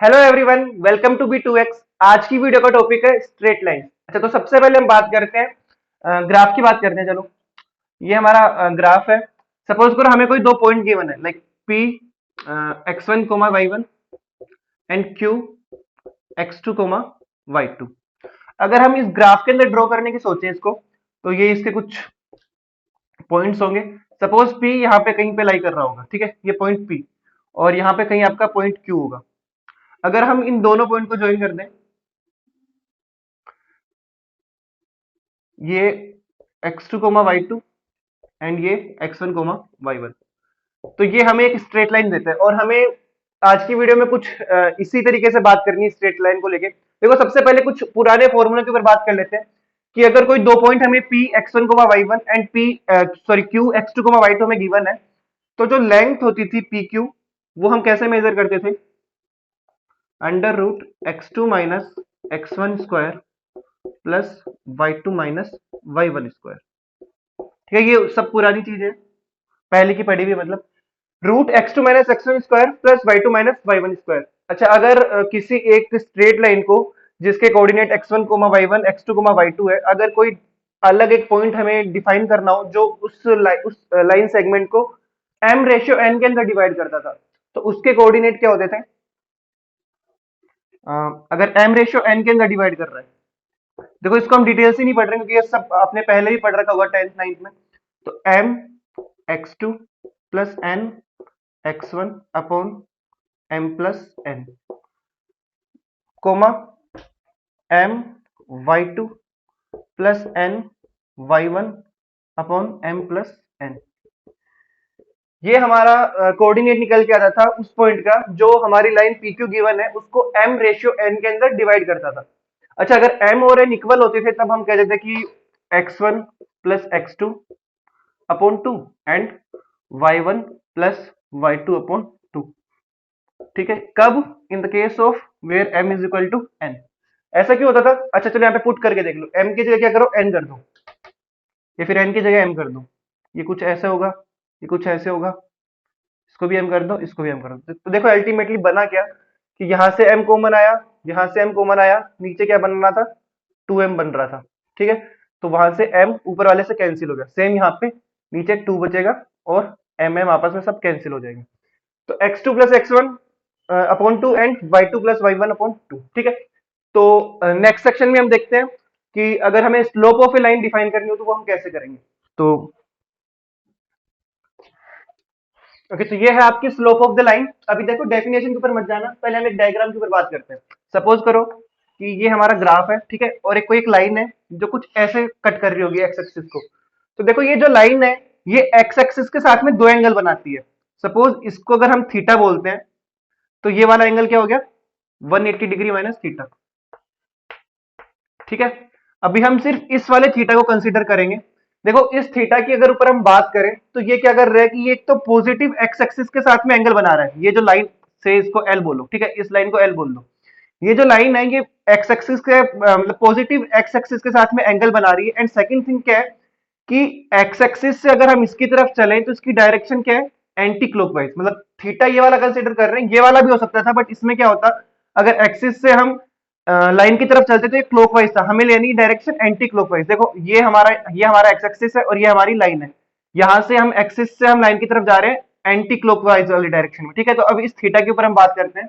Hello everyone, welcome to B two X. आज की video का टॉपिक है स्ट्रेट लाइन। अच्छा, तो सबसे पहले हम बात करते हैं ग्राफ की बात करते हैं। चलो, ये हमारा ग्राफ है। सपोज करो हमें कोई दो पॉइंट गिवन है, like P x1 comma y1 and Q x2 comma y2। अगर हम इस ग्राफ के अंदर ड्रॉ करने की सोचें इसको, तो ये इसके कुछ पॉइंट्स होंगे। सपोज P यहाँ पे कहीं पे लाई कर रहा होगा, ठीक है, ये पॉइंट P, और यहाँ पे कहीं आपका पॉइंट Q होगा। अगर हम इन दोनों पॉइंट को ज्वाइन कर दें, ये x2 कोमा y2 एंड ये x1 कोमा y1, तो ये हमें एक स्ट्रेट लाइन देता है। और हमें आज की वीडियो में कुछ इसी तरीके से बात करनी है स्ट्रेट लाइन को लेके। देखो, सबसे पहले कुछ पुराने फॉर्मूले के ऊपर बात कर लेते हैं कि अगर कोई दो पॉइंट हमें p x1 comma y1 and p q x2 comma y2 हमें गिवन है, तो जो लेंथ होती थी pq, वो हम कैसे मेजर करते थे? Under root x2 minus x1 square plus y2 minus y1 square. ठीक है, ये सब पुरानी चीज है, पहले की पढ़ी हुई, मतलब root X two minus X one square plus Y two minus Y one square. अच्छा, अगर किसी एक स्ट्रेट लाइन को जिसके coordinate X one comma Y one X two comma Y two है, अगर कोई अलग एक पॉइंट हमें डिफाइन करना हो जो उस लाइन सेगमेंट को m रेशियो n के अंदर डिवाइड करता था, तो उसके कोऑर्डिनेट क्या होते थे? अगर m रेशियो n के अंदर डिवाइड कर रहा है, देखो इसको हम डिटेल से नहीं पढ़ रहे क्योंकि ये सब आपने पहले ही पढ़ रखा होगा 10th 9th में। तो m x2 plus n x1 upon m plus n, comma m y2 plus n y1 upon m plus n। ये हमारा कोऑर्डिनेट निकल के आता था उस पॉइंट का जो हमारी लाइन पी क्यू गिवन है, उसको m रेशियो n के अंदर डिवाइड करता था। अच्छा, अगर m और n इक्वल होते थे तब हम कहते थे कि x1 plus x2 upon 2 and y1 plus y2 upon 2। ठीक है, कब? In the case of where m is equal to n। ऐसा क्यों होता था? अच्छा चलो, यहाँ पे पुट करके देख लो। m की जगह क्या करो, n कर दो, या फिर n की जगह m कर दो। ये कुछ ऐसे होगा, ये कुछ ऐसे होगा, इसको भी m कर दो, इसको भी m कर दो। तो देखो अल्टीमेटली बना क्या कि यहाँ से m कॉमन आया, यहाँ से m कॉमन आया, नीचे क्या बन रहा था? 2m बन रहा था। ठीक है, तो वहां से m ऊपर वाले से कैंसिल हो गया, सेम यहाँ पे नीचे 2 बचेगा और m आपस में सब कैंसिल हो जाएंगे। तो x2 plus x1 upon 2 and y2 plus y1 upon 2। ठीक है, तो नेक्स्ट सेक्शन में हम देखते हैं कि अगर हमें slope of a line define करनी हो तो वो हम कैसे करेंगे। तो ओके, तो ये है आपकी स्लोप ऑफ द लाइन। अभी देखो, डेफिनेशन के ऊपर मत जाना, पहले हम एक डायग्राम के ऊपर बात करते हैं। सपोज करो कि ये हमारा ग्राफ है, ठीक है, और एक कोई एक लाइन है जो कुछ ऐसे कट कर रही होगी एक्स एक्सिस को। तो देखो, ये जो लाइन है, ये एक्स एक्सिस के साथ में दो एंगल बनाती है। सपोज इसको अगर हम थीटा बोलते हैं, तो ये वाला एंगल क्या हो गया? 180 डिग्री माइनस थीटा। ठीक है, अभी हम सिर्फ इस वाले थीटा को कंसीडर करेंगे। देखो, इस थीटा की अगर ऊपर हम बात करें तो ये क्या कर रहा है कि ये एक तो पॉजिटिव एक्स एक्सिस के साथ में एंगल बना रहा है। ये जो लाइन से, इसको एल बोलो, ठीक है, इस लाइन को एल बोल दो। ये जो लाइन है, ये एक्स एक्सिस के मतलब पॉजिटिव एक्स एक्सिस के साथ में एंगल बना रही है। एंड सेकंड थिंग क्या है कि एक्स एक्सिस से अगर हम इसकी तरफ चलें तो इसकी डायरेक्शन क्या है? Anti clockwise. मतलब थीटा ये वाला कंसीडर कर रहे हैं, ये वाला भी हो सकता था, बट इसमें क्या होता, अगर एक्सिस से हम लाइन की तरफ चलते तो ये क्लॉकवाइज था, हमें लेनी डायरेक्शन एंटी क्लॉकवाइज। देखो, ये हमारा एक्स एक्सिस है और ये हमारी लाइन है। यहां से हम एक्सिस से हम लाइन की तरफ जा रहे हैं एंटी क्लॉकवाइज वाली डायरेक्शन में। ठीक है, तो अब इस थीटा के ऊपर हम बात करते हैं।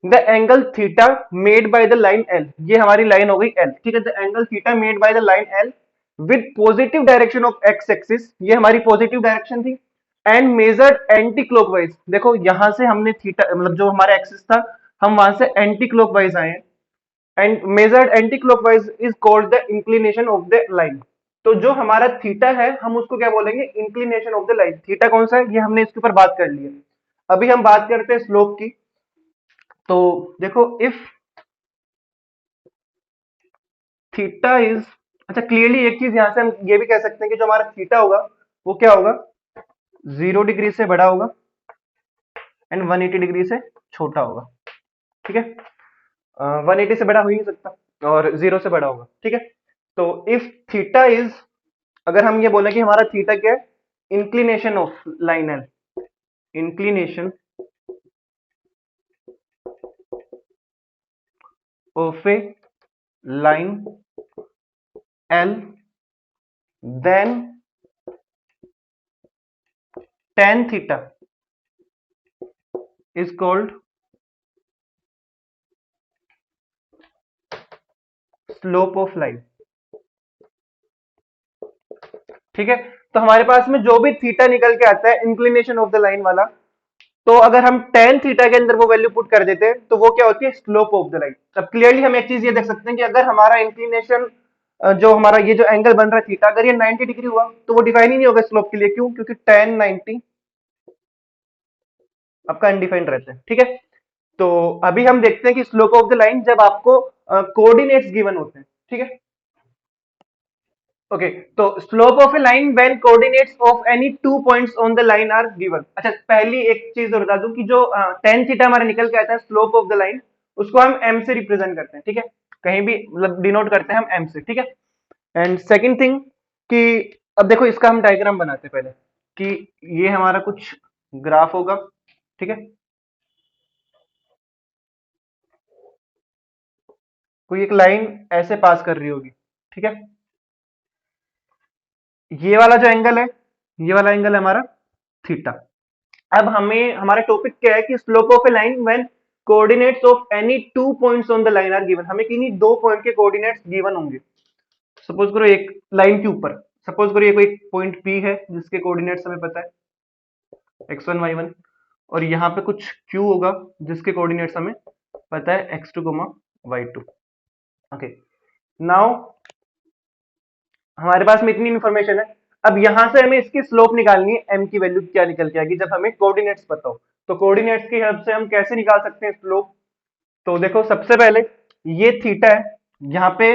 The angle theta made by the line L, ये हमारी लाइन हो गई एल। ठीक है, the angle theta made by the line L with positive direction of x axis, ये हमारी पॉजिटिव डायरेक्शन थी, एंड मेजर्ड एंटी क्लॉकवाइज। देखो, यहां से हमने थीटा मतलब जो हमारा एक्सिस था, हम वहां से एंटी क्लॉकवाइज आए हैं, and measured anti clockwise is called the inclination of the line. तो जो हमारा थीटा है, हम उसको क्या बोलेंगे? Inclination of the line. Theta कौन सा है, ये हमने इसके ऊपर बात कर ली है। अभी हम बात करते हैं स्लोप की। तो देखो, इफ थीटा इज, अच्छा क्लियरली एक चीज यहां से हम ये भी कह सकते हैं कि जो हमारा थीटा होगा वो क्या होगा? 0 डिग्री से बड़ा होगा एंड 180 डिग्री से छोटा होगा। ठीक है, 180 से बड़ा हो ही नहीं सकता और 0 से बड़ा होगा। ठीक है, तो इफ थीटा इज, अगर हम ये बोले कि हमारा थीटा क्या है? Inclination of line L, inclination of a line L, then tan theta is called slope of line. ठीक है, तो हमारे पास में जो भी थीटा निकल के आता है इंक्लिनेशन ऑफ द लाइन वाला, तो अगर हम tan थीटा के अंदर वो वैल्यू पुट कर देते हैं तो वो क्या होती है, स्लोप ऑफ द लाइन। अब क्लियरली हम एक चीज ये देख सकते हैं कि अगर हमारा इंक्लिनेशन जो हमारा ये जो एंगल बन रहा है थीटा, अगर ये 90 डिग्री हुआ तो वो डिफाइन ही नहीं होगा स्लोप के लिए। क्यों? क्योंकि tan 90 आपका अनडिफाइंड रहता है। ठीक है, तो अभी हम देखते हैं कि स्लोप ऑफ द लाइन जब आपको कोऑर्डिनेट्स गिवन होते हैं। ठीक है, ओके, तो slope of a line when coordinates of any 2 points on the line are given. अच्छा, पहली एक चीज और बता दूं कि जो tan थीटा हमारा निकल के आता है स्लोप ऑफ द लाइन, उसको हम m से रिप्रेजेंट करते हैं। ठीक है, कहीं भी मतलब डिनोट करते हैं हम m से। ठीक है, एंड सेकंड थिंग कि अब देखो इसका हम डायग्राम बनाते हैं पहले, कि ये हमारा कुछ ग्राफ होगा। ठीक है, कोई एक लाइन ऐसे पास कर रही होगी। ठीक है, ये वाला जो एंगल है, ये वाला एंगल है हमारा थीटा। अब हमें हमारा टॉपिक क्या है कि slope of a line when coordinates of any 2 points on the line are given. हमें किन्हीं 2 पॉइंट के कोऑर्डिनेट्स गिवन होंगे। सपोज करो एक लाइन के ऊपर, सपोज करो ये कोई पॉइंट P है जिसके कोऑर्डिनेट्स हमें पता है x1 y1, और यहाँ पे कुछ Q होगा जिसके कोऑर्डिनेट्स हमें पता है x2 y2। ओके, नाउ हमारे पास में इतनी इंफॉर्मेशन है। अब यहां से हमें इसकी स्लोप निकालनी है, m की वैल्यू क्या निकल के आएगी जब हमें कोऑर्डिनेट्स पता हो। तो कोऑर्डिनेट्स की हेल्प से हम कैसे निकाल सकते हैं स्लोप? तो देखो सबसे पहले ये थीटा है, यहाँ पे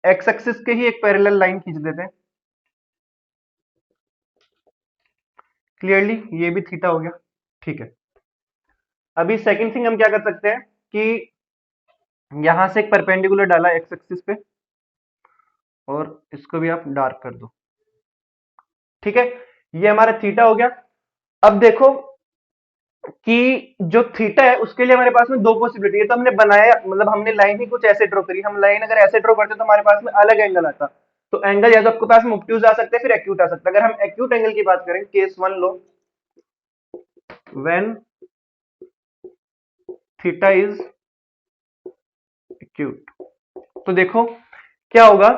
एक्स एक्सिस के ही एक पैरेलल लाइन खींच देते हैं। क्लियरली ये भी थीटा हो गया। ठीक है, अभी सेकंड थिंग हम क्या कर सकते हैं कि यहां से एक परपेंडिकुलर डाला एक्स एक्सिस पे, और इसको भी आप डार्क कर दो। ठीक है, ये हमारा थीटा हो गया। अब देखो कि जो थीटा है उसके लिए हमारे पास में दो पॉसिबिलिटी है। तो हमने बनाया, मतलब हमने लाइन ही कुछ ऐसे ड्रॉ करी। हम लाइन अगर ऐसे ड्रॉ करते तो हमारे पास में अलग एंगल आता। तो एंगल या तो आपके पास में ऑब्ट्यूज आ सकता है, फिर एक्यूट आ सकता है। अगर हम एक्यूट एंगल की बात करें, case 1 low, when theta is acute, तो देखो क्या होगा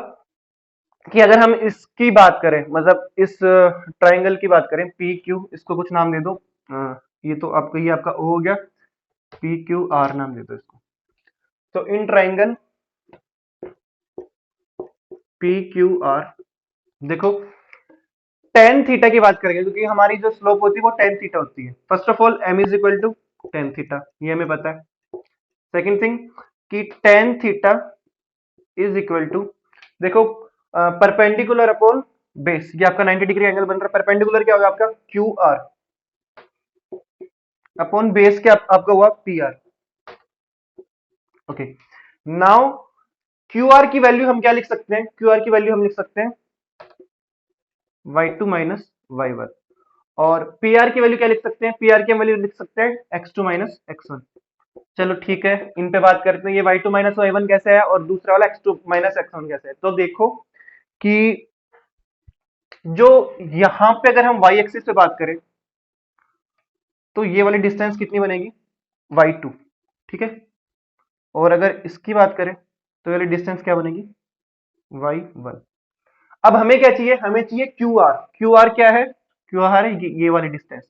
कि अगर हम इसकी बात करें, मतलब इस ट्राइंगल की बात करें, पी क्यू, इसको कुछ नाम दे दो। ये तो आपका, ये आपका O हो गया, पी क्यू आर नाम दे दो इसको। तो in triangle P Q R, देखो tan थीटा की बात करेंगे क्योंकि हमारी जो स्लोप होती है वो tan थीटा होती है। First of all m is equal to tan theta, ये हमें पता है। सेकंड थिंग कि tan theta is equal to, देखो परपेंडिकुलर अपॉन बेस, ये आपका 90 डिग्री एंगल बन रहा है। परपेंडिकुलर क्या होगा आपका क्यू आर, अपॉन बेस क्या आपका हुआ P R. Okay, now Q R की वैल्यू हम क्या लिख सकते हैं? क्यू आर की वैल्यू हम लिख सकते हैं y2 माइनस y1, और पी आर की वैल्यू क्या लिख सकते हैं? पी आर की वैल्यू लिख सकते हैं x2 माइनस x1। चलो ठीक है, इन पे बात करते हैं। ये y2 माइनस y1 कैसे है और दूसरा वाला x2 माइनस x1 कैसे है। तो देखो कि जो यहां पे अगर हम y एक्सिस पे बात करें तो ये वाली डिस्टेंस कितनी बनेगी? y2। ठीक है, और अगर इसकी बात करें तो ये वाली डिस्टेंस क्या बनेगी? y1। अब हमें क्या चाहिए? हमें चाहिए क्यू आर। क्यू आर क्या है? क्यू आर है ये वाली डिस्टेंस।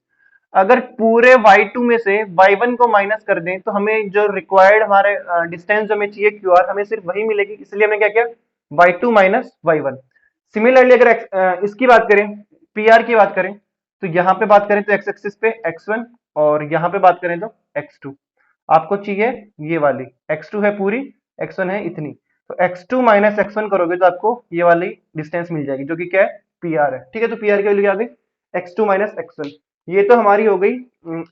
अगर पूरे y2 में से y1 को माइनस कर दें तो हमें जो रिक्वायर्ड हमारे डिस्टेंस जो हमें चाहिए क्यू आर, हमें सिर्फ वही मिलेगी। इसलिए हमने क्या किया? y2 minus y1। सिमिलरली अगर इसकी बात करें, pr की बात करें, तो यहाँ पे बात करें तो x एक्सिस पे x1, और यहाँ पे बात करें तो x2। आपको चाहिए ये वाली, x2 है पूरी, x1 है इतनी। तो x2 माइनस x1 करोगे तो आपको ये वाली डिस्टेंस मिल जाएगी जो कि क्या है? pr है। ठीक है, तो pr की वैल्यू क्या आ गई? x2 minus x1। ये तो हमारी हो गई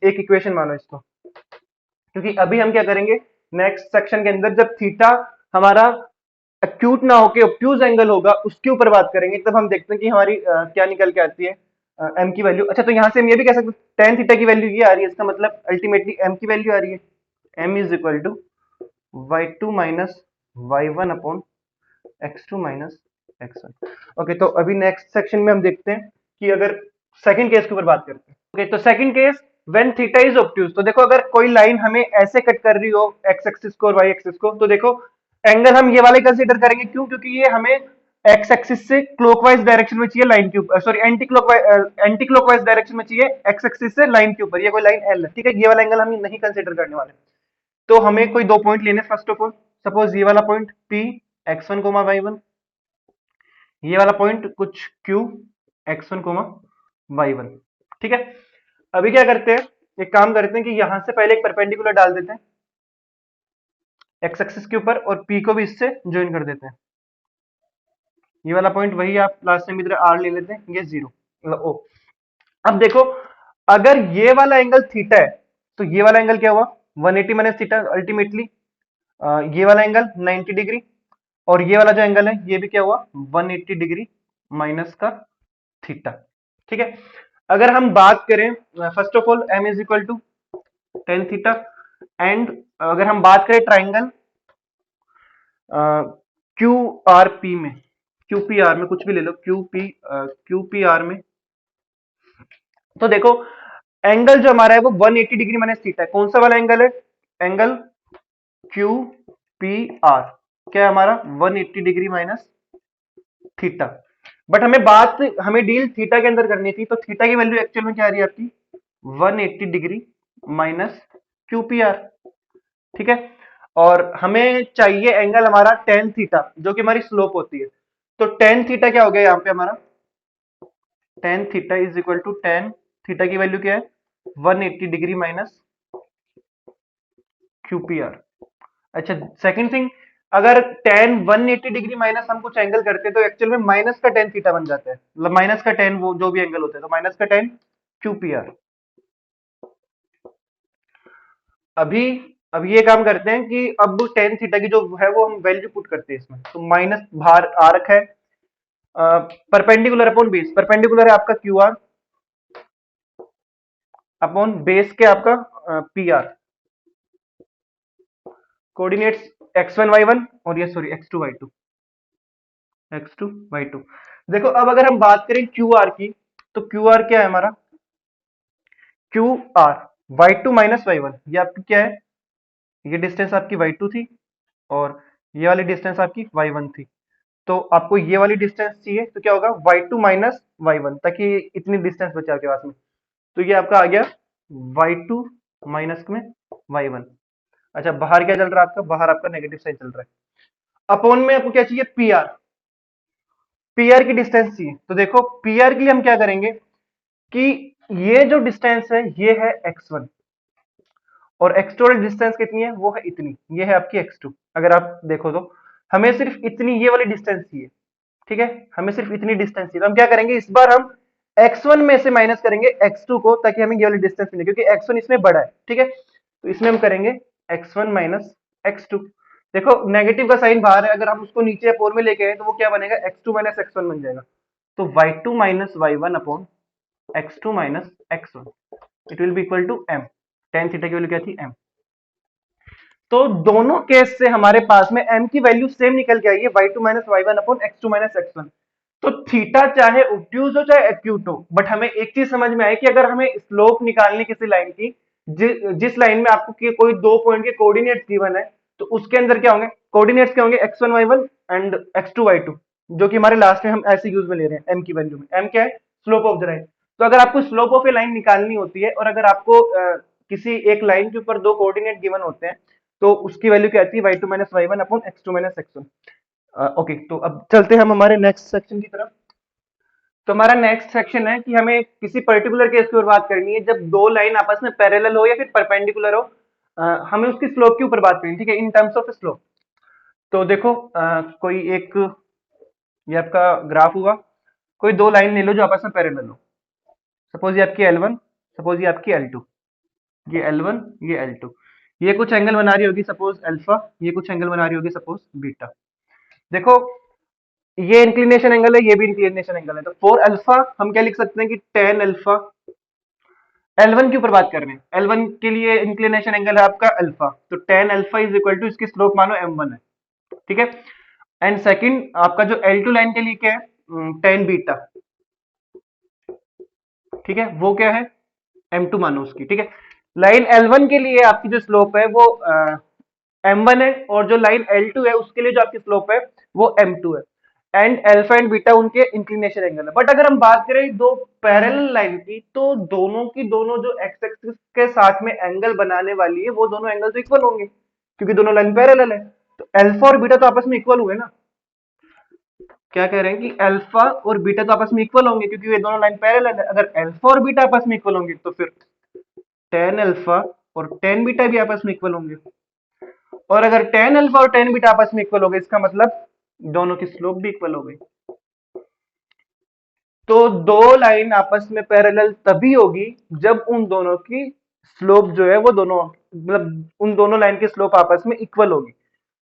एक इक्वेशन, मानो इसको। क्योंकि अभी हम क्या करेंगे नेक्स्ट सेक्शन के अंदर, जब थीटा हमारा एक्यूट ना होके ऑब्ट्यूज एंगल होगा उसके ऊपर बात करेंगे, तब हम देखते हैं कि हमारी क्या निकल के आती है m की वैल्यू। अच्छा, तो यहां से हम ये भी कह सकते हैं tan थीटा की वैल्यू ये आ रही है, इसका मतलब अल्टीमेटली m की वैल्यू आ रही है। m is equal to y2 minus y1 upon x2 minus x1। Okay, तो अभी नेक्स्ट सेक्शन में हम देखते हैं कि अगर सेकंड केस के ऊपर बात करते हैं। ओके, तो second case when theta is obtuse. तो देखो अगर कोई लाइन हमें ऐसे कट कर रही हो x एक्सिस को और y एक्सिस को, तो देखो एंगल हम ये वाले कंसीडर करेंगे। क्यों? क्योंकि ये हमें x एक्सिस से क्लॉकवाइज डायरेक्शन में चाहिए लाइन के ऊपर, सॉरी एंटी क्लॉकवाइज डायरेक्शन में चाहिए x एक्सिस से लाइन के ऊपर। ये कोई लाइन L है, ठीक है, ये वाला एंगल हम नहीं कंसीडर करने वाले। तो हमें कोई दो पॉइंट लेने। फर्स्ट ऑफ ऑल सपोज ये वाला पॉइंट P x1 y1, ये वाला पॉइंट कुछ Q x1 y1, ठीक है। अभी क्या करते हैं, एक काम करते हैं कि यहां से पहले एक परपेंडिकुलर डाल देते हैं x एक्सिस के ऊपर और P को भी इससे ज्वाइन कर देते हैं। ये वाला पॉइंट वही आप लास्ट टाइम की तरह R ले लेते हैं, ये 0 मतलब O। अब देखो अगर ये वाला एंगल थीटा है तो ये वाला एंगल क्या हुआ 180 माइनस थीटा अल्टीमेटली। ये वाला एंगल 90 डिग्री और ये वाला जो एंगल है ये भी क्या हुआ 180 डिग्री माइनस का थीटा, ठीक है। अगर हम बात करें first of all m is equal to tan theta and अगर हम बात करें ट्राइंगल क्यू आर पी में, क्यू पी आर में कुछ भी ले लो, क्यू पी आर में, तो देखो एंगल जो हमारा है वो 180 डिग्री माइनस थीटा है। कौन सा वाला एंगल है? एंगल क्यू पी आर क्या है हमारा 180 डिग्री माइनस थीटा। बट हमें डील थीटा के अंदर करनी थी, तो थीटा की वैल्यू एक्चुअल में क्या आ रही है आपकी 180 degree minus Q P are, ठीक है। और हमें चाहिए एंगल हमारा टेन थीटा जो कि हमारी स्लोप होती है। तो टेन थीटा क्या हो गया यहाँ पे हमारा, tan theta is equal to tan theta की वैल्यू क्या है 180 डिग्री माइनस क्यूपीआर। अच्छा, सेकंड थिंग, अगर टेन 180 डिग्री माइनस हम कुछ एंगल करते हैं तो एक्चुअल में माइनस का टेन थीटा बन जाता है, मतलब माइनस का टेन वो जो भी एंगल होता है तो माइनस का टेन क्यूपीआर। अभी अब ये काम करते हैं कि अब टेन थीटा की जो है वो हम वैल्यू पुट करते हैं इसमें। तो माइनस बाहर आ रखा है, परपेंडिकुलर अपॉन बेस, परपेंडिकुलर है आपका क्यू आर अपॉन बेस के आपका P R, coordinates x1 y1 और ये सॉरी x2 y2। देखो अब अगर हम बात करें क्यू आर की, तो क्यू आर क्या है हमारा Q R y2 minus y1, ये आपकी क्या है, ये डिस्टेंस आपकी y2 थी और ये वाली डिस्टेंस आपकी y1 थी। तो आपको ये वाली डिस्टेंस चाहिए तो क्या होगा y2 माइनस y1, ताकि इतनी डिस्टेंस बचे आपके पास में। तो ये आपका आ गया y2 माइनस में y1। अच्छा, बाहर क्या चल रहा है आपका, बाहर आपका नेगेटिव साइन चल रहा है। अपॉन में आपको क्या चाहिए पीआर, पीआर की डिस्टेंस चाहिए। तो देखो पीआर के लिए हम क्या करेंगे कि ये जो डिस्टेंस है ये है x1 और x2 वाली डिस्टेंस कितनी है वो है इतनी, ये है आपकी x2। अगर आप देखो तो हमें सिर्फ इतनी ये वाली डिस्टेंस चाहिए, ठीक है, हमें सिर्फ इतनी डिस्टेंस चाहिए। तो हम क्या करेंगे इस बार हम x1 में से माइनस करेंगे x2 को ताकि हमें ये वाली डिस्टेंस मिले, क्योंकि x1 इसमें बड़ा है, ठीक है। तो इसमें हम करेंगे x1 माइनस x2। देखो नेगेटिव का साइन बाहर है, अगर हम उसको नीचे फोर में लेके आए तो वो क्या बनेगा x2 माइनस x1 बन जाएगा। तो y2 minus y1 upon x2 minus x1 it will be equal to m। Tan theta की वैल्यू क्या थी m। तो दोनों केस से हमारे पास में m की वैल्यू सेम निकल के आई है y2 minus y1 upon x2 minus x1। तो थीटा चाहे ऑब्ट्यूज हो चाहे एक्यूट हो, बट हमें एक चीज समझ में आई कि अगर हमें स्लोप निकालनी किसी लाइन की, जिस लाइन में आपको कोई दो पॉइंट के कोऑर्डिनेट्स गिवन है, तो उसके अंदर क्या होंगे कोऑर्डिनेट्स, क्या होंगे x1 y1 and x2 y2, जो कि हमारे लास्ट में हम ऐसे यूज में ले रहे हैं m की वैल्यू में। m क्या है स्लोप ऑफ द लाइन। तो अगर आपको स्लोप ऑफ ए लाइन निकालनी होती है और अगर आपको किसी एक लाइन के ऊपर दो कोऑर्डिनेट गिवन होते हैं तो उसकी वैल्यू क्या आती है y2 minus y1 upon x2 minus x1। Okay, तो अब चलते हैं हम हमारे नेक्स्ट सेक्शन की तरफ। तो हमारा नेक्स्ट सेक्शन है कि हमें किसी पर्टिकुलर केस की ओर बात करनी है जब दो लाइन आपस में पैरेलल हो या फिर परपेंडिकुलर हो। हमें उसकी स्लोप के ऊपर बात करनी है, ठीक है, इन टर्म्स ऑफ स्लोप। तो देखो कोई एक ये आपका ग्राफ हुआ, कोई दो लाइन ले लो जो आपस में पैरेलल हो। सपोज ये आपकी L1, सपोज ये आपकी L2, ये L1 ये L2, ये कुछ एंगल बना रही होगी सपोज अल्फा, ये कुछ एंगल बना रही होगी सपोज बीटा। देखो ये इंक्लिनेशन एंगल है, ये भी इंक्लिनेशन एंगल है। तो फॉर अल्फा हम क्या लिख सकते हैं कि टेन अल्फा, L1 के ऊपर बात कर रहे हैं, L1 के लिए इंक्लिनेशन एंगल है आपका अल्फा, तो tan alpha is equal to इसकी स्लोप मानो m1 है। ठीक है। एंड सेकंड आपका जो L2 लाइन के लिए क्या है, टेन बीटा, ठीक है, वो क्या है, M2 मानो उसकी, ठीक है। लाइन L1 के लिए आपकी जो स्लोप है वो M1 है, और जो लाइन L2 है उसके लिए जो आपकी स्लोप है वो M2 है। एंड अल्फा एंड बीटा उनके इंक्लिनेशन एंगल है। बट अगर हम बात करें दो पैरेलल लाइन की, तो दोनों की दोनों जो एक्स एक्सिस के साथ में एंगल बनाने वाली है वो दोनों एंगल तो इक्वल होंगे, क्योंकि दोनों लाइन पैरेलल है। तो अल्फा और बीटा तो आपस में इक्वल हुए ना। क्या कह रहे हैं कि अल्फा और बीटा तो आपस में इक्वल होंगे, क्योंकि ये दोनों लाइन पैरेलल है। अगर अल्फा और बीटा आपस में इक्वल होंगे तो फिर टेन अल्फा और टेन बीटा भी आपस में इक्वल होंगे। और अगर टेन अल्फा और टेन बीटा आपस में इक्वल हो गए, इसका मतलब दोनों की स्लोप भी इक्वल हो गई। तो दो लाइन आपस में पैरेलल तभी होगी जब उन दोनों की स्लोप जो है वो दोनों, मतलब उन दोनों लाइन की स्लोप आपस में इक्वल होगी।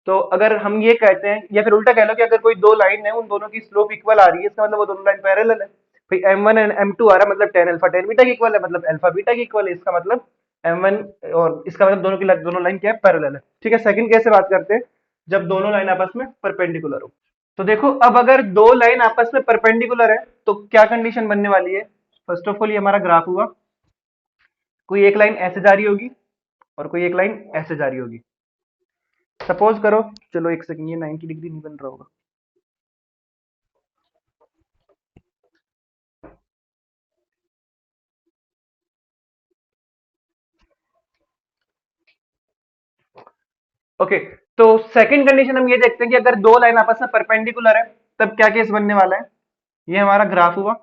तो अगर हम ये कहते हैं, या फिर उल्टा कह लो कि अगर कोई दो लाइन है उन दोनों की स्लोप इक्वल आ रही है, इसका मतलब वो दोनों लाइन पैरेलल है। भाई M1 एंड M2 आ रहा है, मतलब टेन अल्फा टेन बीटा की इक्वल है, मतलब अल्फा बीटा की इक्वल है, इसका मतलब M1, और इसका मतलब दोनों लाइन क्या है, पैरेलल है। ठीक है। सेकंड केस से बात करते हैं, जब दोनों लाइन आपस में परपेंडिकुलर हो। तो देखो, अब अगर दो लाइन आपस में परपेंडिकुलर है तो क्या कंडीशन बनने वाली है। फर्स्ट ऑफ ऑल ये हमारा ग्राफ हुआ, कोई एक लाइन ऐसे जा रही होगी और कोई एक लाइन ऐसे जा रही होगी। सपोज करो, चलो एक सेकंड, ये 90 डिग्री नहीं बन रहा होगा। ओके, तो सेकंड कंडीशन हम ये देखते हैं कि अगर दो लाइन आपस में परपेंडिकुलर है तब क्या केस बनने वाला है। ये हमारा ग्राफ हुआ,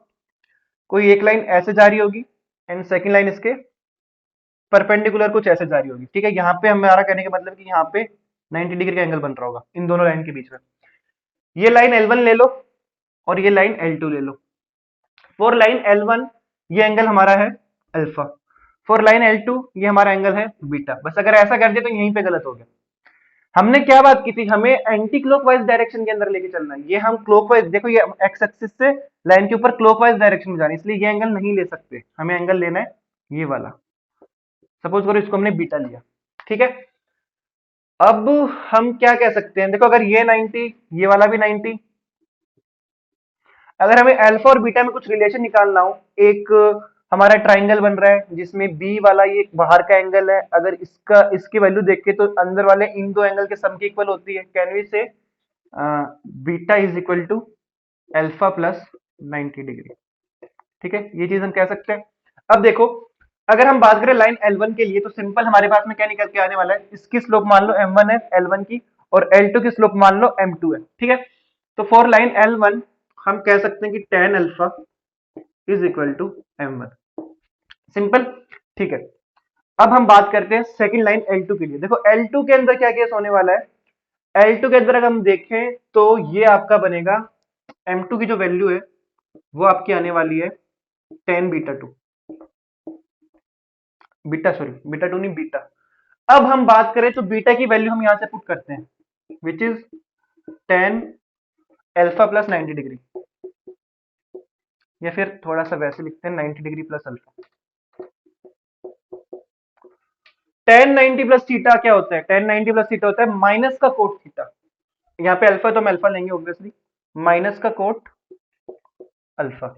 कोई एक लाइन ऐसे जा रही होगी एंड सेकंड लाइन इसके परपेंडिकुलर कुछ ऐसे जा रही होगी। ठीक है, यहाँ पे हमारा कहने का मतलब कि यहाँ पे 90 डिग्री का एंगल बन रहा होगा इन दोनों लाइन के बीच में। ये लाइन L1 ले लो और ये लाइन L2 ले लो। फॉर लाइन L1 ये एंगल हमारा है अल्फा, फॉर लाइन L2 ये हमारा एंगल है बीटा। बस अगर ऐसा कर दिया तो यहीं पे गलत हो गया। हमने क्या बात की थी, हमें एंटी क्लॉकवाइज डायरेक्शन के अंदर लेके चलना है। ये हम क्लॉकवाइज, देखो ये एक्स एक्सिस से लाइन के ऊपर क्लॉकवाइज डायरेक्शन में जा रही है, इसलिए ये एंगल नहीं ले सकते, हमें एंगल लेना है ये वाला। सपोज करो इसको हमने बीटा लिया, ठीक है। अब हम क्या कह सकते हैं, देखो अगर ये 90, ये वाला भी 90, अगर हमें अल्फा और बीटा में कुछ रिलेशन निकालना हो, एक हमारा ट्राइंगल बन रहा है जिसमें बी वाला ये बाहर का एंगल है, अगर इसका इसकी वैल्यू देख के तो अंदर वाले इन दो एंगल के सम की इक्वल होती है। Can we say beta is equal to alpha plus 90 degree. ठीक है, ये चीज हम कह सकते हैं। अब देखो, अगर हम बात करें लाइन L1 के लिए, तो सिंपल हमारे पास में क्या निकल के आने वाला है, इसकी स्लोप मान लो M1 है L1 की, और L2 की स्लोप मान लो M2 है। ठीक है, तो फॉर लाइन L1 हम कह सकते हैं कि tan alpha is equal to M1, simple. ठीक है, अब हम बात करते हैं सेकंड लाइन L2 के लिए। देखो L2 के अंदर क्या केस होने वाला है, L2 के अंदर अगर हम देखें तो ये आपका बनेगा, M2 की जो वैल्यू है वो आपकी आने वाली है tan beta two, beta sorry beta two नहीं बीटा। अब हम बात करें तो बीटा की वैल्यू हम यहां से पुट करते हैं, which is tan alpha plus 90 degree, या फिर थोड़ा सा वैसे लिखते हैं 90 degree plus alpha. tan 90 plus theta क्या होता है, tan 90 प्लस थीटा होता है माइनस का कोट थीटा। यहाँ पे अल्फा तो हम अल्फा लेंगे ऑब्वियसली, माइनस का कोट अल्फा।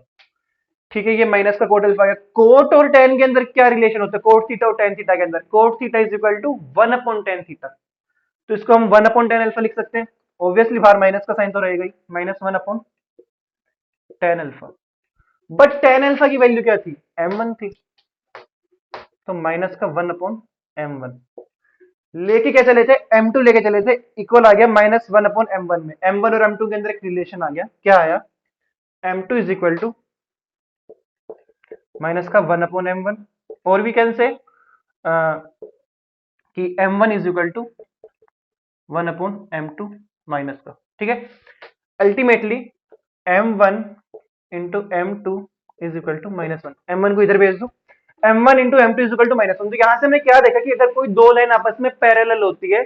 ठीक है, ये माइनस का कोट अल्फा है। कोट और tan के अंदर क्या रिलेशन होता है, कोट थीटा और tan थीटा के अंदर, cot theta is equal to 1 upon tan theta. तो इसको हम 1 अपॉन tan अल्फा लिख सकते हैं, ऑब्वियसली बाहर माइनस का साइन तो रहेगा ही, -1 upon tan alpha. But tan alpha की वैल्यू क्या थी, m1 थी, तो माइनस का 1 अपॉन m1 लेके क्या चले थे, m2 लेके चले थे, इक्वल आ गया -1 अपॉन m1 में। m1 और m2 के अंदर एक रिलेशन आ गया, क्या आया, m2 is equal to minus का 1 अपॉन m1, और वी कैन से कि m1 is equal to 1 upon m2 minus का। ठीक है, ultimately m1 into m2 is equal to -1, m1 को इधर भेज दो, m1 into m2 is equal to -1। तो यहां से हमने क्या देखा कि अगर कोई दो लाइन आपस में पैरेलल होती है,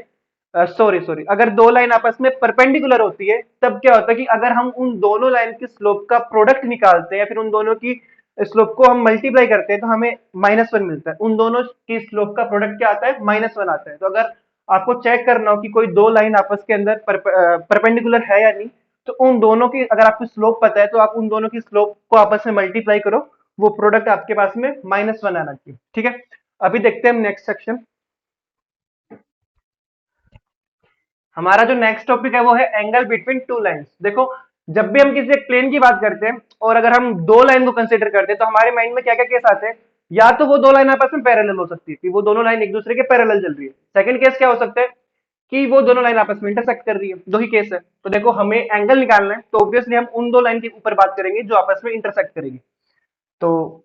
सॉरी अगर दो लाइन आपस में परपेंडिकुलर होती है, तब क्या होता है कि अगर हम उन दोनों लाइन की स्लोप का प्रोडक्ट निकालते हैं या फिर उन दोनों की स्लोप को हम मल्टीप्लाई करते हैं तो हमें -1 मिलता है। उन दोनों की स्लोप का प्रोडक्ट क्या आता है, -1 आता है। तो अगर आपको चेक करना हो कि कोई दो लाइन आपस के अंदर परपेंडिकुलर है या नहीं, तो उन दोनों की अगर आपको स्लोप पता है तो आप उन दोनों की स्लोप को आपस में मल्टीप्लाई करो, वो प्रोडक्ट आपके पास में -1 आना चाहिए। ठीक है, अभी देखते हैं हम नेक्स्ट सेक्शन। हमारा जो नेक्स्ट टॉपिक है वो है एंगल बिटवीन टू लाइंस। देखो, जब भी हम किसी एक प्लेन की बात करते हैं और अगर हम दो लाइन को कंसीडर करते हैं तो हमारे माइंड में क्या क्या केस आते हैं, या तो वो दो लाइन आपस में पैरेलल हो सकती है, वो दोनों लाइन एक दूसरे के पैरेलल चल रही है। सेकंड केस क्या हो सकता है कि वो दोनों लाइन आपस में इंटरसेक्ट कर रही है। दो ही केस है। तो देखो, हमें एंगल निकालना है तो ऑब्वियसली हम उन दो लाइन के ऊपर बात करेंगे जो आपस में इंटरसेक्ट करेगी। तो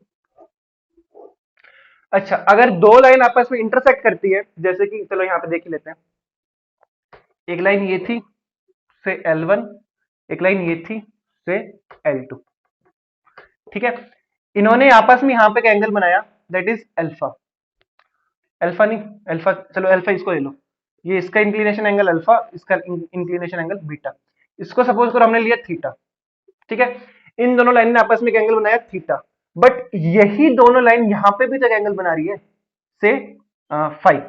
अच्छा, अगर दो लाइन आपस में इंटरसेक्ट करती है, जैसे कि चलो यहाँ पे देख ही लेते हैं, एक लाइन ये थी से L1, एक लाइन ये थी से L2। ठीक है, इन्होंने आपस में यहाँ पे एक एंगल बनाया, दैट इज अल्फा। अल्फा नहीं, अल्फा, चलो अल्फा इसको ले लो, ये इसका इंक्लिनेशन एंगल अल्फा, इसका इंक्लिनेशन एंगल बीटा। इसको सपोज करो हमने लिया थीटा। ठीक है, इन दोनों लाइन ने आपस में एक एंगल बनाया थीटा, बट यही दोनों लाइन यहाँ पे भी तो एक एंगल बना रही है से फाइव।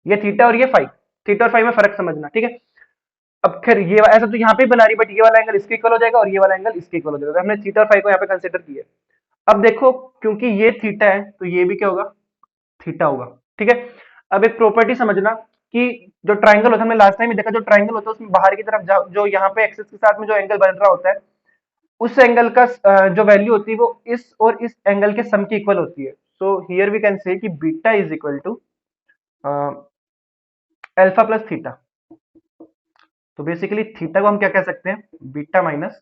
ये थीटा और ये फाइव, थीटा और फाइव में फर्क समझना। ठीक है, अब खैर ये ऐसा तो यहाँ पे बना रही, बट ये वाला एंगल इसके इक्वल हो जाएगा और ये वाला एंगल इसके इक्वल हो जाएगा। हमने थीटा और फाइव को यहाँ पे कंसिडर किया। अब देखो, क्योंकि ये थीटा है तो ये भी क्या होगा, थीटा होगा। ठीक है, अब एक प्रॉपर्टी समझना कि जो ट्राइंगल होता है, हमने लास्ट टाइम ही देखा, जो ट्राइंगल होता है उसमें बाहर की तरफ जो यहाँ पे एक्सिस के साथ में जो एंगल बन रहा होता है, उस एंगल का जो वैल्यू होती है वो इस और इस एंगल के सम की इक्वल होती है। So here we can say कि beta is equal to alpha plus theta. तो बेसिकली थीटा को हम क्या कह सकते हैं, बीटा माइनस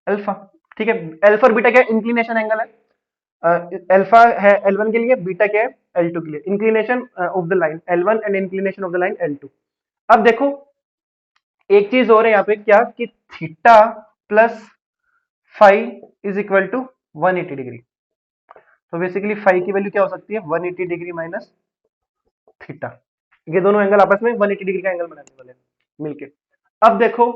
अल्फा। ठीक है, अल्फा और बीटा क्या इंक्लिनेशन एंगल है, अल्फा है L1 के लिए, बीटा क्या है L2 के लिए, inclination of the line L1 and inclination of the line L2। अब देखो, एक चीज और है यहाँ पे, क्या कि theta plus phi is equal to 180 degree. तो बेसिकली फाइव की वैल्यू क्या हो सकती है, 180 डिग्री माइनस थीटा। ये दोनों एंगल आपस में 180 डिग्री का एंगल बनाने वाले हैं मिलके। अब देखो,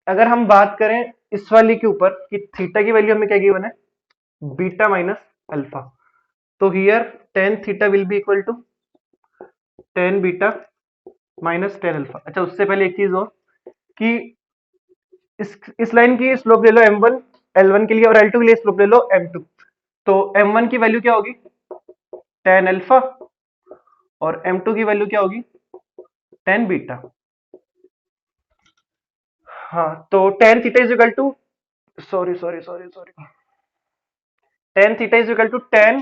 अगर हम बात करें इस वाली के ऊपर कि थीटा की वैल्यू हमें क्या गिवन है, बीटा माइनस अल्फा। तो here tan theta will be equal to tan beta minus tan alpha. अच्छा, उससे पहले एक चीज और कि इस लाइन की स्लोप ले लो m1 L1 के लिए और L2 के लिए स्लोप ले लो m2। तो m1 की वैल्यू क्या होगी, टेन अल्फा, और m2 की वैल्यू क्या होगी, टेन बीटा। हाँ, तो tan theta is equal to, sorry sorry sorry sorry, tan theta is equal to tan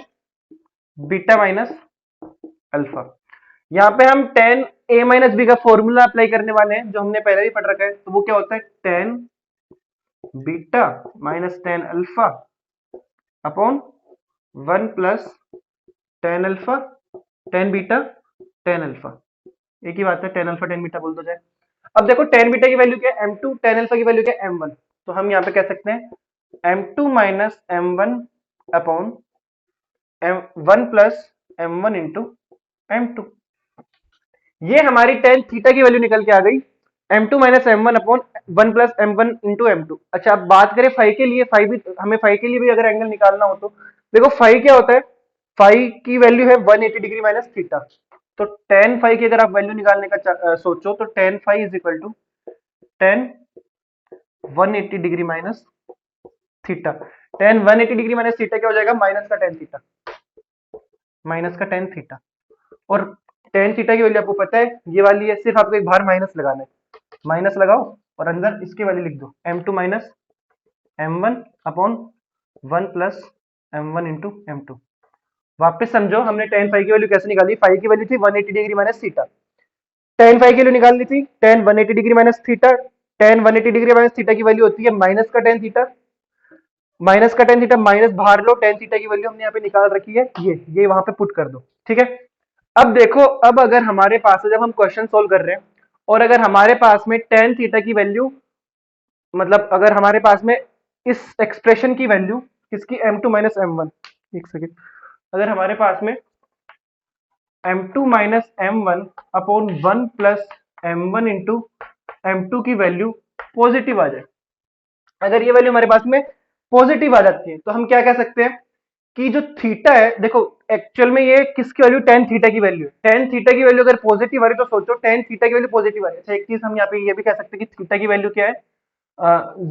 beta minus alpha. यहाँ पे हम टेन ए माइनस बी का फॉर्मूला अप्लाई करने वाले हैं जो हमने पहले भी पढ़ रखा है। तो वो क्या होता है, ten beta minus tan alpha upon one plus tan alpha tan beta tan alpha. एक ही बात है, टेन अल्फा टेन बीटा बोल दो जाए। अब देखो, टेन बीटा की वैल्यू क्या है m2, टेन अल्फा की वैल्यू क्या है m1। तो हम यहाँ पे कह सकते हैं m2 minus m1 upon one plus m1 into m2। ये हमारी टेन थीटा की वैल्यू निकल के आ गई, m2 minus m1 upon one plus m1 into m2। अच्छा, अब बात करें फाइव के लिए, फाइव भी हमें फाइव के लिए भी अगर एंगल निकालना हो तो देखो फाइव क्या होता है, फाइव की वैल्यू है 180 डिग्री माइनस थीटा। तो टेन फाइव की अगर आप वैल्यू निकालने का सोचो तो tan phi is equal to tan 180 degree minus theta. Tan 180 degree minus theta क्या हो जाएगा, माइनस का टेन थीटा, माइनस का टेन थीटा। और टेन थीटा की वैल्यू आपको पता है ये वाली है, सिर्फ आपको एक बार माइनस लगाना है, माइनस लगाओ और अंदर इसकी वैल्यू लिख दो, m2 minus m1 upon one plus m1 into m2। वापस समझो, हमने टेन फाइव की वैल्यू कैसे निकाली, फाइव की वैल्यू थी 180 degree minus theta, ten phi की वैल्यू निकालनी थी ten 180 degree minus theta. Tan 180 degree minus theta की वैल्यू होती है माइनस का टेन थीटा, माइनस का टेन थीटा माइनस बाहर लो, टेन थीटा की वैल्यू हमने यहाँ पे निकाल रखी है, ये वहां पे पुट कर दो। ठीक है, अब देखो, अब अगर हमारे पास जब हम क्वेश्चन सोल्व कर रहे हैं और अगर हमारे पास में टेन थीटा की वैल्यू, मतलब अगर हमारे पास में इस एक्सप्रेशन की वैल्यू किसकी, m2 माइनस m1, एक सेकेंड, अगर हमारे पास में m2 minus m1 upon one plus m1 into m2 की वैल्यू पॉजिटिव आ जाए, अगर ये वैल्यू हमारे पास में पॉजिटिव आ जाती है तो हम क्या कह सकते हैं कि जो थीटा है, देखो एक्चुअल में ये किसकी वैल्यू, टेन थीटा की वैल्यू है। टेन थीटा की वैल्यू अगर पॉजिटिव आ रही तो सोचो टेन थीटा की वैल्यू पॉजिटिव आ रही है। अच्छा, एक चीज हम यहाँ पे ये भी कह सकते हैं कि थीटा की वैल्यू क्या है,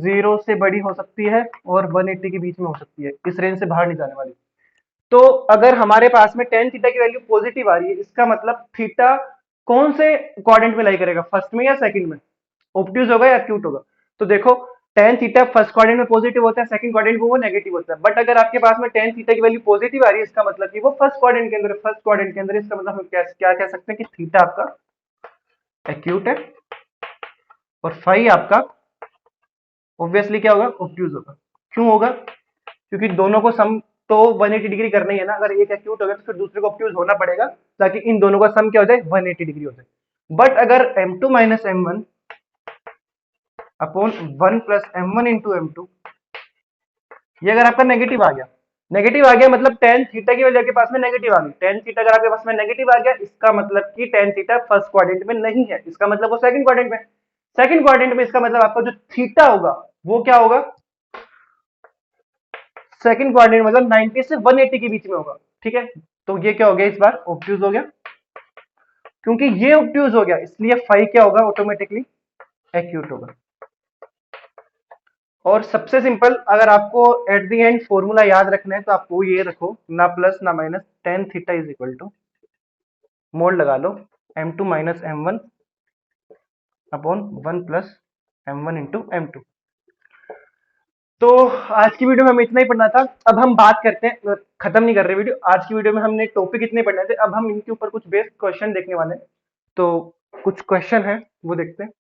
0 से बड़ी हो सकती है और 180 के बीच में हो सकती है, इस रेंज से बाहर नहीं जाने वाली। तो अगर हमारे पास में टेन थीटा की वैल्यू पॉजिटिव आ रही है, इसका मतलब थीटा कौन से क्वाड्रेंट में लाई करेगा, फर्स्ट में या सेकंड में, ऑब्ट्यूज होगा या एक्यूट होगा। तो देखो टेन थीटा फर्स्ट क्वाड्रेंट में पॉजिटिव होता है, सेकंड क्वाड्रेंट में वो नेगेटिव होता है। बट अगर आपके पास में टेन थीटा की वैल्यू पॉजिटिव आ रही है, इसका मतलब कि वो फर्स्ट क्वाड्रेंट के अंदर, फर्स्ट क्वाड्रेंट के अंदर, इसका मतलब हम क्या कह सकते हैं कि थीटा आपका एक्यूट है और फाई आपका ऑब्वियसली क्या होगा, ऑब्ट्यूज होगा। क्यों होगा, क्योंकि दोनों को सम तो 180 डिग्री करना ही है ना। अगर एक एक्यूट हो गया तो फिर दूसरे को ऑब्ट्यूज होना पड़ेगा, ताकि इन दोनों का सम क्या हो जाए, 180 डिग्री हो जाए। बट अगर m2 minus m1 upon 1 plus m1 into m2, ये अगर आपका नेगेटिव आ गया, नेगेटिव आ गया मतलब टेन थीटा की वजह के पास में नेगेटिव आ गई, टेन थीटा अगर आपके पास में नेगेटिव आ गया, इसका मतलब कि टेन थीटा फर्स्ट क्वाड्रेंट में नहीं है, इसका मतलब वो सेकंड क्वाड्रेंट में। सेकंड क्वाड्रेंट में इसका मतलब आपका जो थीटा होगा वो क्या होगा, सेकंड क्वाड्रेंट मतलब 90 से 180 के बीच में होगा। ठीक है, तो ये क्या हो गया, इस बार ऑब्ट्यूज हो गया। क्योंकि ये ऑब्ट्यूज हो गया इसलिए फाई क्या होगा, ऑटोमेटिकली एक्यूट होगा। और सबसे सिंपल, अगर आपको एट द एंड फॉर्मूला याद रखना है तो आपको ये रखो, ना प्लस ना minus, tan theta is equal to mod लगा लो m2 minus m1 upon 1 plus m1 into m2। तो आज की वीडियो में हमें इतना ही पढ़ना था। अब हम बात करते हैं, खत्म नहीं कर रहे वीडियो, आज की वीडियो में हमने टॉपिक इतने पढ़ने थे, अब हम इनके ऊपर कुछ बेस्ड क्वेश्चन देखने वाले हैं। तो कुछ क्वेश्चन है वो देखते हैं।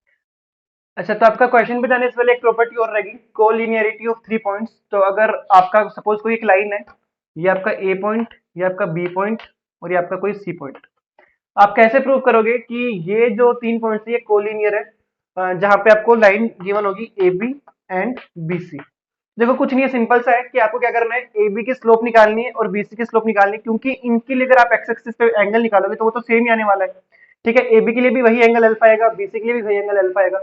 अच्छा, तो आपका क्वेश्चन पे जाने से पहले एक प्रॉपर्टी और रहेगी, कोलिनियरिटी ऑफ थ्री पॉइंट्स। तो अगर आपका सपोज कोई एक लाइन है, ये आपका ए पॉइंट, ये आपका बी पॉइंट और ये आपका कोई सी पॉइंट, आप कैसे प्रूव करोगे कि ये जो तीन पॉइंट्स ये कोलिनियर है, जहां पे आपको लाइन गिवन होगी A B and B C. देखो कुछ नहीं है, सिंपल सा है कि आपको क्या करना है, ए बी की स्लोप निकालनी है और बी सी की स्लोप निकालनी है, क्योंकि इनके लिए अगर आप एक्स एक्सिस पे एंगल निकालोगे तो वो तो सेम ही आने वाला है। ठीक है, ए बी के लिए भी वही एंगल अल्फा आएगा, बीसी के लिए भी वही एंगल अल्फा आएगा।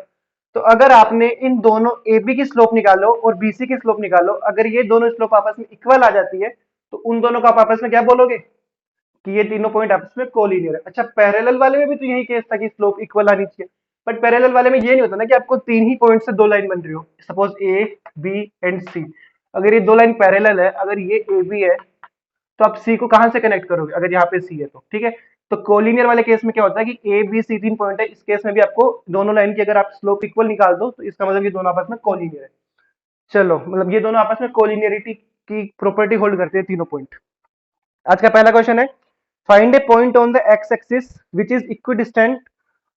तो अगर आपने इन दोनों ए बी की स्लोप निकालो और बीसी की स्लोप निकालो, अगर ये दोनों स्लोप आपस में इक्वल आ जाती है, तो उन दोनों को आप आपस में क्या बोलोगे, कि ये तीनों पॉइंट आपस में कोलिनियर है। अच्छा, पैरेलल वाले में भी तो यही केस था कि स्लोप इक्वल आनी चाहिए, बट पैरेलल वाले में ये नहीं होता ना कि आपको तीन ही पॉइंट से दो लाइन बन रही हो, सपोज ए बी एंड सी। अगर ये दो लाइन पैरेलल है, अगर ये ए बी है, तो आप सी को कहां से कनेक्ट करोगे, अगर यहाँ पे सी है तो। ठीक है, तो कोलिनियर वाले केस में क्या होता है कि ए बी सी तीन पॉइंट है, इस केस में भी आपको दोनों लाइन की अगर आप स्लोप इक्वल निकाल दो तो इसका मतलब ये दोनों आपस में कोलिनियर है। चलो, मतलब ये दोनों आपस में कोलिनियरिटी की प्रॉपर्टी होल्ड करते हैं तीनों पॉइंट। आज का पहला क्वेश्चन है, find A point on the x axis which is equidistant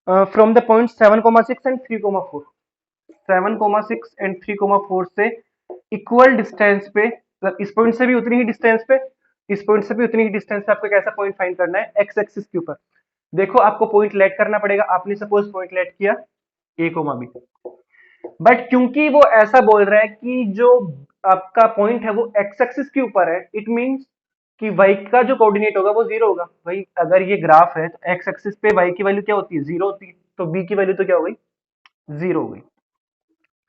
from the point 7,6 and 3,4। 7,6 and 3,4 से इक्वल डिस्टेंस पे, मतलब इस पॉइंट से भी उतनी ही डिस्टेंस पे, इस पॉइंट से भी उतनी ही डिस्टेंस पे आपको एक ऐसा पॉइंट फाइंड करना है एक्स एक्सिस के ऊपर। देखो आपको पॉइंट लेट करना पड़ेगा, आपने सपोज पॉइंट लेट किया ए कोमा बी, बट क्योंकि वो ऐसा बोल रहा है कि जो आपका पॉइंट है वो एक्स एक्सिस के ऊपर है, इट मींस कि y का जो कोऑर्डिनेट होगा वो जीरो होगा। भाई अगर ये ग्राफ है तो एक्स एक्सिस पे y की वैल्यू क्या होती है, जीरो होती है, तो b की वैल्यू तो क्या हो गई, जीरो हो गई।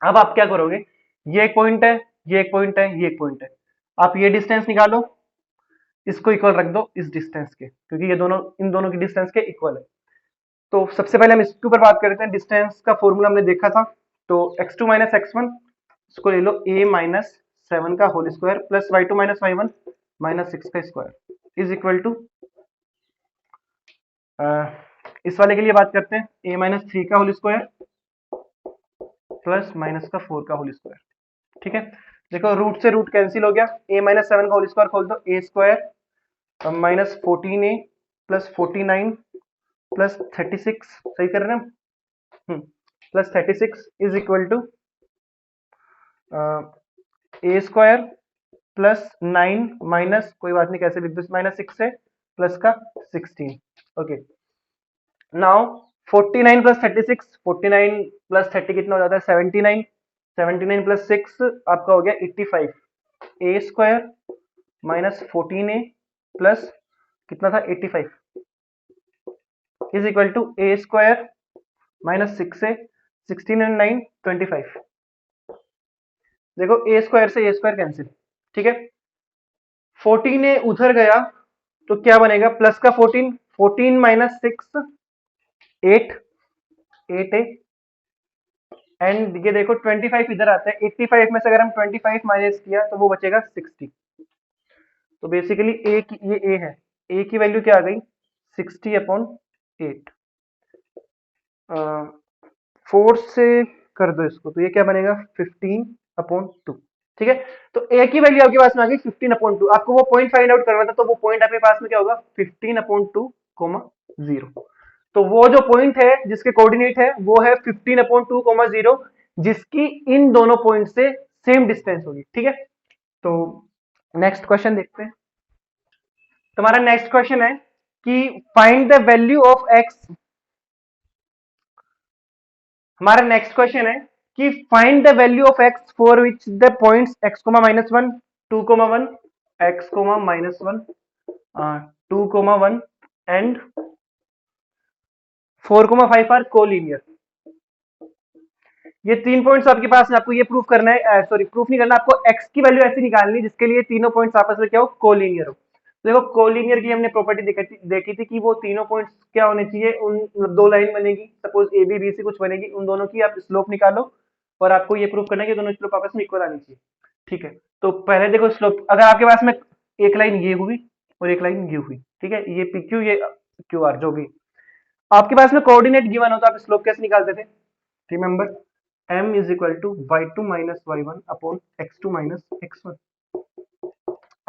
अब आप क्या करोगे, ये एक पॉइंट है, ये एक पॉइंट है, ये एक पॉइंट है, आप ये डिस्टेंस निकालो, इसको इक्वल रख दो इस डिस्टेंस के, क्योंकि ये दोनों इन दोनों की डिस्टेंस के इक्वल है। तो सबसे पहले हम इसके ऊपर बात करते हैं, डिस्टेंस का फॉर्मूला हमने देखा था, तो x2 माइनस x1, इसको ले लो a माइनस 7 का whole square plus y2 minus y1 minus 6 का स्क्वायर इज इक्वल टू, इस वाले के लिए बात करते हैं, a माइनस 3 का होल स्क्वायर प्लस माइनस का 4 का होल स्क्वायर। ठीक है, देखो रूट से रूट कैंसिल हो गया, a माइनस 7 का होल स्क्वायर खोल दो, a square minus 14a plus 49 plus 36, सही कर रहे हैं, plus 36 is equal to A square plus 9 minus, कोई बात नहीं कैसे लिख दो, माइनस 6 है प्लस का 16। ओके, नाउ 49 प्लस 36, 49 प्लस 30 कितना हो जाता है, 79, 79 प्लस 6 आपका हो गया 85, ए स्क्वायर माइनस 14a प्लस कितना था 85 is equal to A square minus 6 है, 16 एंड 9 25। देखो ए स्क्वायर से ए स्क्वायर कैंसिल। ठीक है, 14 उधर गया तो क्या बनेगा, प्लस का 14, 14 माइनस 6 8, 8 है, एंड ये देखो 25 इधर आता है, 85 में से अगर हम 25 माइनस किया तो वो बचेगा 60। तो बेसिकली ए की, ये ए है, ए की वैल्यू क्या आ गई 60/8। 4 से कर दो इसको तो ये क्या बनेगा 15/2। ठीक है, तो ए की वैल्यू आपके पास में आ गई 15/2। आपको वो पॉइंट फाइंड आउट करना था, तो वो पॉइंट आपके पास में क्या होगा 15/2, 0। तो वो जो पॉइंट है जिसके कोऑर्डिनेट है वो है 15/2, 0, जिसकी इन दोनों पॉइंट से सेम डिस्टेंस होगी। ठीक है, तो नेक्स्ट क्वेश्चन देखते हैं। तुम्हारा नेक्स्ट क्वेश्चन है कि find the value of X. हमारा नेक्स्ट क्वेश्चन है कि find the value of X for which the points x, -1, 2, 1, x, -1, 2, 1 and 4, 5 are collinear. ये 3 पॉइंट्स आपके पास है, आपको ये प्रूफ करना है, सॉरी प्रूफ नहीं करना, आपको x की वैल्यू ऐसी निकालनी जिसके लिए तीनों पॉइंट्स आपस में क्या हो, कोलिनियर हो। देखो कोलिनियर की हमने प्रॉपर्टी देखी थी कि वो तीनों पॉइंट्स क्या होने चाहिए, उन दो लाइन बनेगी, suppose A B B C कुछ बनेगी, उन दोनों की आप स्लोप निकालो और आपको ये प्रूफ करना है कि दोनों स्लोप आपस में इक्वल आनी चाहिए। ठीक है, तो पहले देखो स्लोप, अगर आपके पास में एक लाइन ये हुई और एक लाइन ये हुई, ठीक है, ये पी क्यू, ये क्यू आर, जो भी आपके पास में कोऑर्डिनेट गिवन हो तो आप स्लोप कैसे निकालते थे, remember m is equal to y2 minus y1 upon x2 minus x1।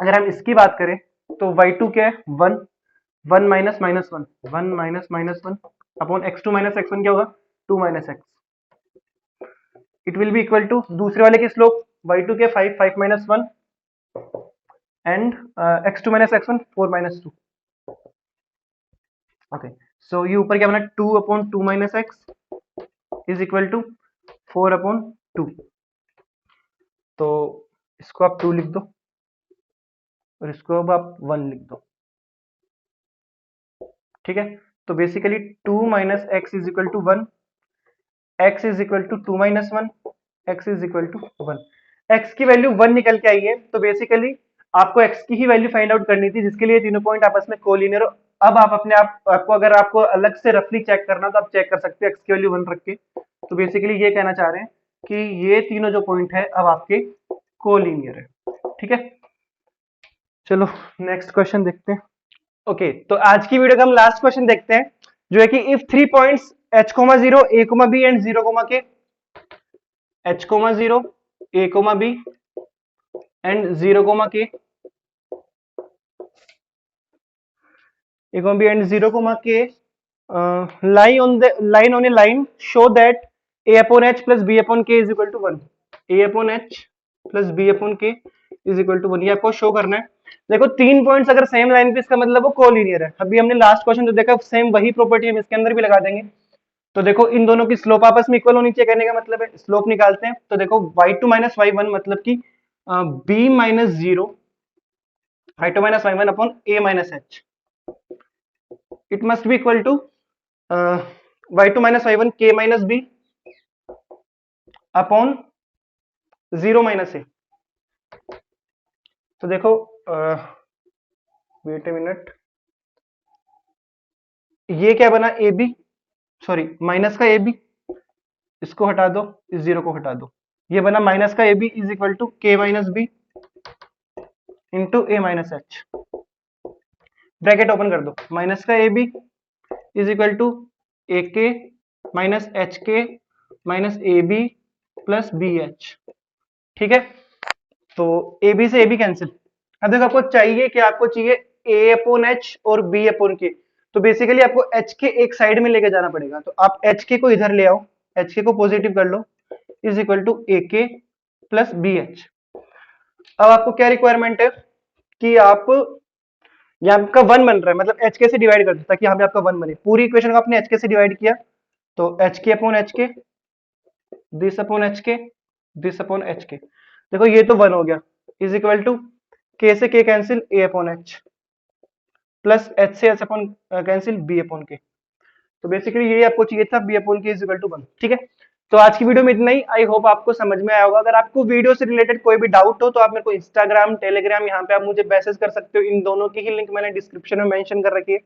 अगर हम इसकी बात करें तो y2 क्या है 1, 1 minus minus 1, 1 minus minus 1 upon x2 minus x1 क्या होगा 2 minus x। It will be equal to दूसरे वाले की स्लोप y2 के 5, 5 minus 1 and x2 minus x1 4 minus 2। Okay, so ये ऊपर क्या बना 2/2 minus x is equal to 4/2। तो इसको आप 2 लिख दो और इसको अब आप 1 लिख दो। ठीक है, तो basically 2 minus X is equal to 1, x is equal to 2 minus 1, x is equal to 1। x की वैल्यू 1 निकल के आई है, तो बेसिकली आपको x की ही वैल्यू फाइंड आउट करनी थी जिसके लिए तीनों पॉइंट आपस में कोलिनियर हो। अब आप अपने आपको अगर आपको अलग से रफली चेक करना तो आप चेक कर सकते हो x की वैल्यू 1 रख के। तो बेसिकली ये कहना चाह रहे हैं कि ये तीनों जो पॉइंट है अब आपके कोलिनियर है। ठीक है, चलो नेक्स्ट क्वेश्चन देखते हैं। ओके, तो आज की वीडियो का हम लास्ट क्वेश्चन देखते हैं, जो है कि if 3 points h, 0, a, b and 0, k, h, 0, a, b and 0, k, a, b and 0, k line on a line show that a upon h plus b upon k is equal to 1, a upon h plus b upon k is equal to 1, ये आपको show करना है। देखो 3 points अगर same line पे, इसका मतलब वो कोलिनियर है। अभी हमने लास्ट क्वेश्चन जो देखा सेम वही प्रॉपर्टी हम इसके अंदर भी लगा देंगे। तो देखो इन दोनों की स्लोप आपस में इक्वल होनी चाहिए, कहने का मतलब है स्लोप निकालते हैं। तो देखो y2 माइनस y1 मतलब कि b minus 0, y2 minus y1 upon a minus h, it must be equal to y2 minus y1 k minus b upon 0 minus a। तो देखो वेट ए मिनट, ये क्या बना ए बी, सॉरी माइनस का A B, इसको हटा दो, इस 0 को हटा दो, ये बना माइनस का A B is equal to K minus B into A minus H. Bracket open कर दो, माइनस का A B is equal to A K minus H K minus A B plus B H. ठीक है, तो A B से A B cancel. अब देखो आपको चाहिए कि आपको चाहिए ए अपॉन एच और बी अपॉन के, तो बेसिकली आपको एच के एक साइड में लेके जाना पड़ेगा। तो आप एच के को इधर ले आओ, एच के को पॉजिटिव कर लो, इज इक्वल टू ए के प्लस बी एच। अब आपको क्या रिक्वायरमेंट है कि आप, यहाँ आपका 1 बन रहा है, मतलब एच के से डिवाइड कर दो ताकि यहाँ पे आपका 1 बने। पूरी इक्वेशन को आपने एच के से डिवाइड किया तो एच के अपॉन एच के, दिस अपॉन एच के, दिस अपॉन एच के। देखो ये तो 1 हो गया, इज इक्वल टू के से K cancel, A upon H plus H से H upon cancel, B upon K. तो बेसिकली यही आपको चाहिए था, B upon K is equal to 1। ठीक है, तो आज की वीडियो में इतना ही। आई होप आपको समझ में आया होगा। अगर आपको वीडियो से रिलेटेड कोई भी डाउट हो तो आप मेरे को इंस्टाग्राम, टेलीग्राम, यहाँ पे आप मुझे मैसेज कर सकते हो। इन दोनों की ही लिंक मैंने डिस्क्रिप्शन में मेंशन कर रखी है।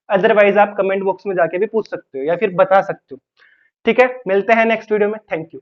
अदरवाइज आप कमेंट बॉक्स में जाके भी पूछ सकते हो या फिर बता सकते हो। ठीक है, मिलते हैं नेक्स्ट वीडियो में। Thank you.